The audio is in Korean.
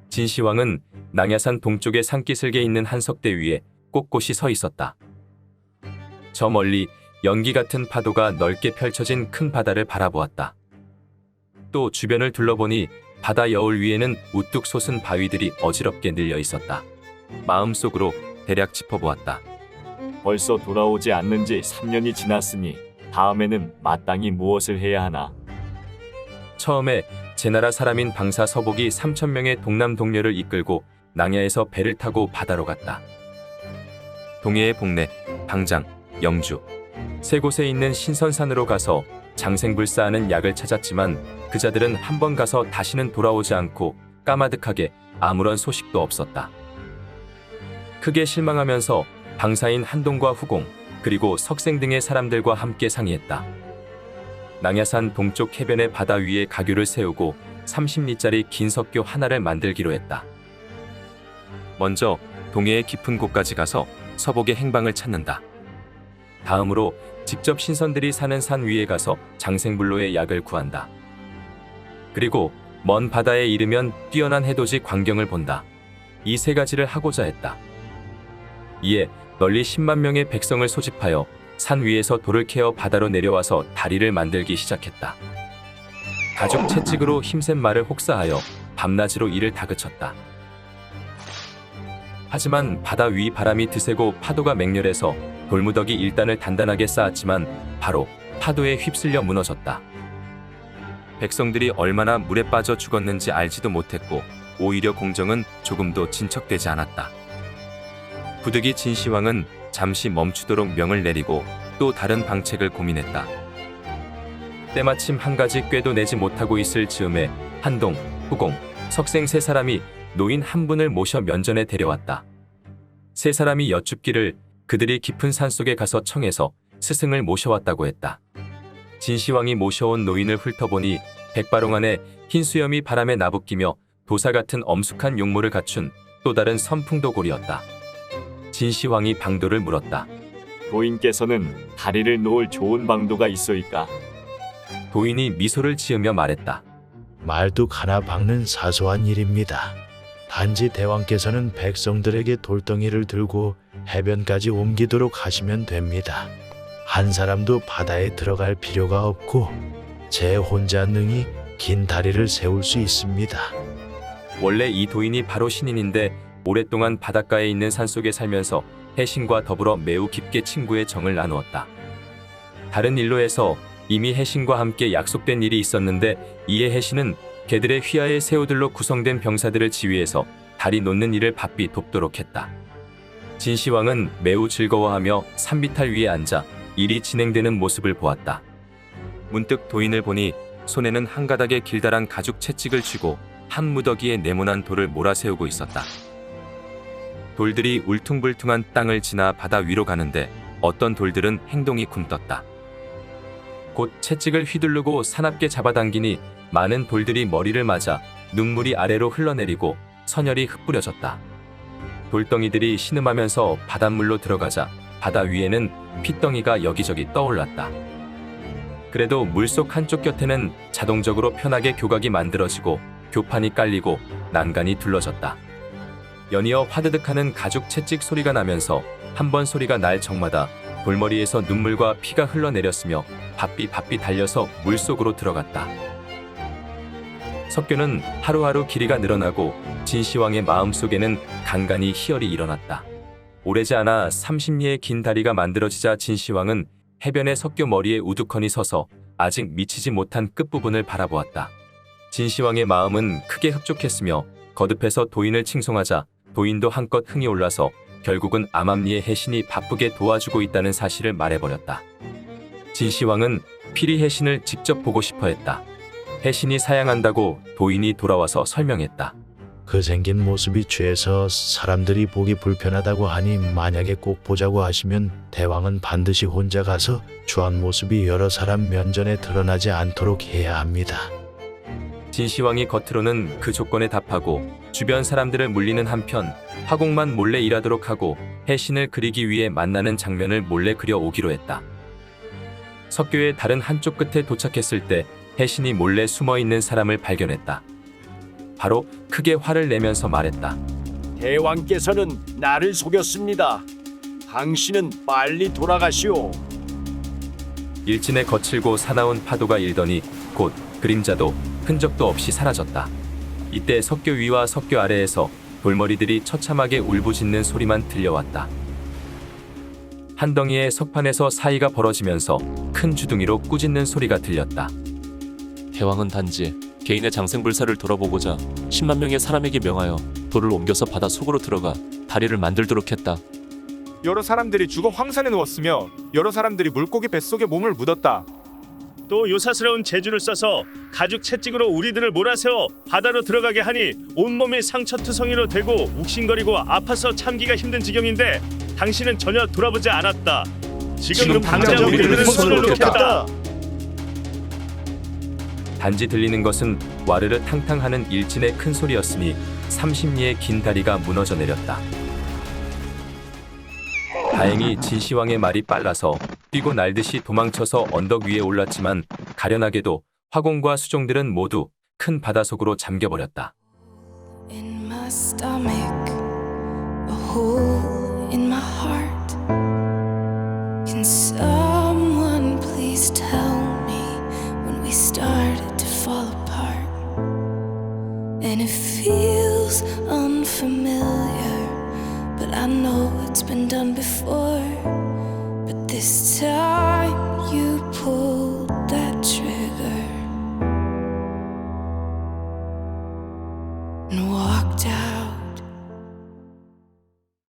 진시황은 낭야산 동쪽의 산기슭에 있는 한석대 위에 꼿꼿이 서 있었다. 저 멀리 연기 같은 파도가 넓게 펼쳐진 큰 바다를 바라보았다. 또 주변을 둘러보니 바다 여울 위에는 우뚝 솟은 바위들이 어지럽게 늘려 있었다. 마음속으로 대략 짚어보았다. 벌써 돌아오지 않는 지 3년이 지났으니 다음에는 마땅히 무엇을 해야 하나. 처음에 제나라 사람인 방사 서복이 3,000명의 동남 동료를 이끌고 낭야에서 배를 타고 바다로 갔다. 동해의 복내, 방장, 영주 세 곳에 있는 신선산으로 가서 장생불사하는 약을 찾았지만 그 자들은 한 번 가서 다시는 돌아오지 않고 까마득하게 아무런 소식도 없었다. 크게 실망하면서 방사인 한동과 후공 그리고 석생 등의 사람들과 함께 상의했다. 낭야산 동쪽 해변의 바다 위에 가교를 세우고 30리짜리 긴 석교 하나를 만들기로 했다. 먼저 동해의 깊은 곳까지 가서 서복의 행방을 찾는다. 다음으로 직접 신선들이 사는 산 위에 가서 장생불로의 약을 구한다. 그리고 먼 바다에 이르면 뛰어난 해돋이 광경을 본다. 이 세 가지를 하고자 했다. 이에 널리 10만 명의 백성을 소집하여 산 위에서 돌을 캐어 바다로 내려와서 다리를 만들기 시작했다. 가죽 채찍으로 힘센 말을 혹사하여 밤낮으로 이를 다그쳤다. 하지만 바다 위 바람이 드세고 파도가 맹렬해서 돌무더기 일단을 단단하게 쌓았지만 바로 파도에 휩쓸려 무너졌다. 백성들이 얼마나 물에 빠져 죽었는지 알지도 못했고 오히려 공정은 조금도 진척되지 않았다. 부득이 진시황은 잠시 멈추도록 명을 내리고 또 다른 방책을 고민했다. 때마침 한 가지 꾀도 내지 못하고 있을 즈음에 한동, 후공, 석생 세 사람이 노인 한 분을 모셔 면전에 데려왔다. 세 사람이 여쭙기를 그들이 깊은 산속에 가서 청해서 스승을 모셔왔다고 했다. 진시황이 모셔온 노인을 훑어보니 백바롱 안에 흰 수염이 바람에 나부끼며 도사 같은 엄숙한 용모를 갖춘 또 다른 선풍도골이었다. 진시황이 방도를 물었다. 도인께서는 다리를 놓을 좋은 방도가 있소이까? 도인이 미소를 지으며 말했다. 말뚝 하나 박는 사소한 일입니다. 단지 대왕께서는 백성들에게 돌덩이를 들고 해변까지 옮기도록 하시면 됩니다. 한 사람도 바다에 들어갈 필요가 없고 제 혼자 능히 긴 다리를 세울 수 있습니다. 원래 이 도인이 바로 신인인데 오랫동안 바닷가에 있는 산속에 살면서 해신과 더불어 매우 깊게 친구의 정을 나누었다. 다른 일로에서 이미 해신과 함께 약속된 일이 있었는데 이에 해신은 개들의 휘하의 새우들로 구성된 병사들을 지휘해서 다리 놓는 일을 바삐 돕도록 했다. 진시황은 매우 즐거워하며 산비탈 위에 앉아 일이 진행되는 모습을 보았다. 문득 도인을 보니 손에는 한 가닥의 길다란 가죽 채찍을 쥐고 한 무더기에 네모난 돌을 몰아세우고 있었다. 돌들이 울퉁불퉁한 땅을 지나 바다 위로 가는데 어떤 돌들은 행동이 굼떴다. 곧 채찍을 휘두르고 사납게 잡아당기니 많은 돌들이 머리를 맞아 눈물이 아래로 흘러내리고 선혈이 흩뿌려졌다. 돌덩이들이 신음하면서 바닷물로 들어가자 바다 위에는 핏덩이가 여기저기 떠올랐다. 그래도 물속 한쪽 곁에는 자동적으로 편하게 교각이 만들어지고 교판이 깔리고 난간이 둘러졌다. 연이어 화드득하는 가죽 채찍 소리가 나면서 한 번 소리가 날 적마다 돌머리에서 눈물과 피가 흘러내렸으며 바삐 달려서 물속으로 들어갔다. 석교는 하루하루 길이가 늘어나고 진시황의 마음속에는 간간히 희열이 일어났다. 오래지 않아 30리의 긴 다리가 만들어지자 진시황은 해변의 석교 머리에 우두커니 서서 아직 미치지 못한 끝부분을 바라보았다. 진시황의 마음은 크게 흡족했으며 거듭해서 도인을 칭송하자 도인도 한껏 흥이 올라서 결국은 암암리의 해신이 바쁘게 도와주고 있다는 사실을 말해버렸다. 진시황은 필히 해신을 직접 보고 싶어 했다. 해신이 사양한다고 도인이 돌아와서 설명했다. 그 생긴 모습이 취해서 사람들이 보기 불편하다고 하니 만약에 꼭 보자고 하시면 대왕은 반드시 혼자 가서 추한 모습이 여러 사람 면전에 드러나지 않도록 해야 합니다. 진시황이 겉으로는 그 조건에 답하고 주변 사람들을 물리는 한편 화공만 몰래 일하도록 하고 해신을 그리기 위해 만나는 장면을 몰래 그려오기로 했다. 석교의 다른 한쪽 끝에 도착했을 때 해신이 몰래 숨어있는 사람을 발견했다. 바로 크게 화를 내면서 말했다. 대왕께서는 나를 속였습니다. 당신은 빨리 돌아가시오. 일진의 거칠고 사나운 파도가 일더니 곧 그림자도 흔적도 없이 사라졌다. 이때 석교 위와 석교 아래에서 돌머리들이 처참하게 울부짖는 소리만 들려왔다. 한 덩이의 석판에서 사이가 벌어지면서 큰 주둥이로 꾸짖는 소리가 들렸다. 대왕은 단지 개인의 장생불사를 돌아보고자 10만 명의 사람에게 명하여 돌을 옮겨서 바다 속으로 들어가 다리를 만들도록 했다. 여러 사람들이 죽어 황산에 누웠으며 여러 사람들이 물고기 뱃속에 몸을 묻었다. 또 요사스러운 재주를 써서 가죽 채찍으로 우리들을 몰아세워 바다로 들어가게 하니 온몸이 상처투성이로 되고 욱신거리고 아파서 참기가 힘든 지경인데 당신은 전혀 돌아보지 않았다. 지금 당장 우리들은 손을 놓겠다. 단지 들리는 것은 와르르 탕탕하는 일진의 큰 소리였으니 30리의 긴 다리가 무너져 내렸다. 다행히 진시황의 말이 빨라서 뛰고 날듯이 도망쳐서 언덕 위에 올랐지만 가련하게도 화공과 수종들은 모두 큰 바다 속으로 잠겨버렸다. In my stomach, a hole in my heart. Can someone please tell me when we started to fall apart? And it feels unfamiliar, but I know it's been done before. But this time